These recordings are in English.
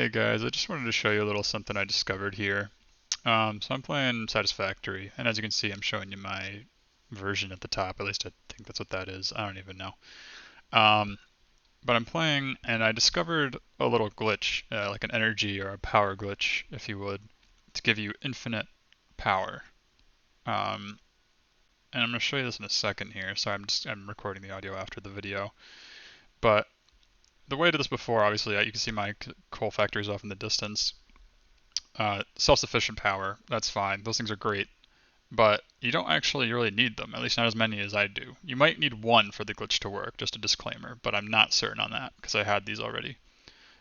Hey guys, I just wanted to show you a little something I discovered here. So I'm playing Satisfactory, and as you can see, I'm showing you my version at the top. At least I think that's what that is. I don't even know. Um, but I'm playing, and I discovered a little glitch, like an energy or a power glitch, if you would, to give you infinite power. Um, and I'm going to show you this in a second here. So I'm recording the audio after the video. But the way to this before, obviously, you can see my coal factories off in the distance. Self-sufficient power, that's fine. Those things are great, but you don't actually really need them, at least not as many as I do. You might need one for the glitch to work, just a disclaimer, but I'm not certain on that because I had these already.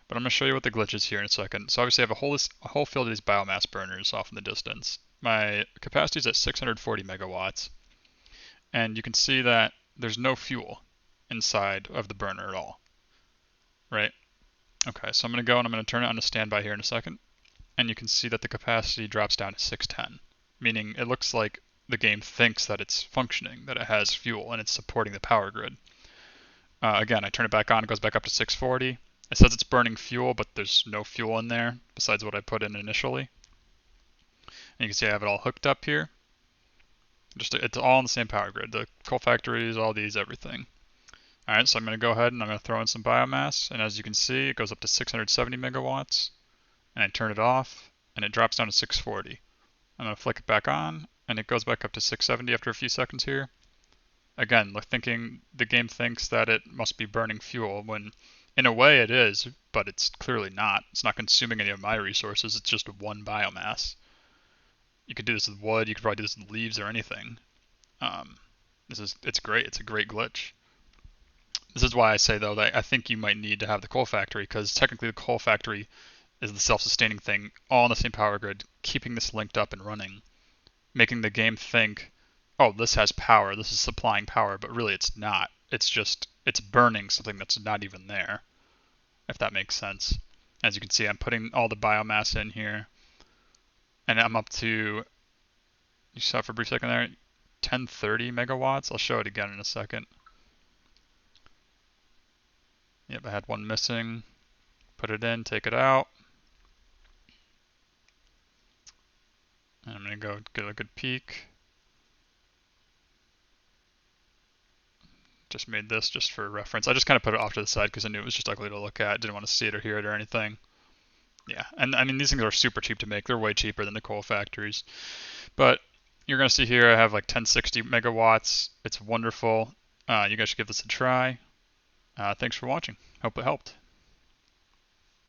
But I'm going to show you what the glitch is here in a second. So obviously I have a whole field of these biomass burners off in the distance. My capacity is at 640 megawatts, and you can see that there's no fuel inside of the burner at all, right? Okay, so I'm going to go and I'm going to turn it on to standby here in a second. And you can see that the capacity drops down to 610, meaning it looks like the game thinks that it's functioning, that it has fuel, and it's supporting the power grid. Again, I turn it back on, it goes back up to 640. It says it's burning fuel, but there's no fuel in there besides what I put in initially. And you can see I have it all hooked up here. It's all on the same power grid. The coal factories, all these, everything. Alright, so I'm going to go ahead and I'm going to throw in some biomass, and as you can see, it goes up to 670 megawatts. And I turn it off, and it drops down to 640. I'm going to flick it back on, and it goes back up to 670 after a few seconds here. Again, the game thinks that it must be burning fuel, when in a way it is, but it's clearly not. It's not consuming any of my resources, it's just one biomass. You could do this with wood, you could probably do this with leaves or anything. It's great, it's a great glitch. This is why I say, though, that I think you might need to have the coal factory, because technically the coal factory is the self-sustaining thing, all on the same power grid, keeping this linked up and running, making the game think, oh, this has power, this is supplying power, but really it's not. It's burning something that's not even there, if that makes sense. As you can see, I'm putting all the biomass in here, and I'm up to, you saw for a brief second there, 1030 megawatts. I'll show it again in a second. Yep, I had one missing. Put it in, take it out. And I'm going to go get a good peek. Just made this just for reference. I just kind of put it off to the side because I knew it was just ugly to look at. Didn't want to see it or hear it or anything. Yeah, and I mean, these things are super cheap to make. They're way cheaper than the coal factories. But you're going to see here I have like 1060 megawatts. It's wonderful. You guys should give this a try. Thanks for watching. Hope it helped.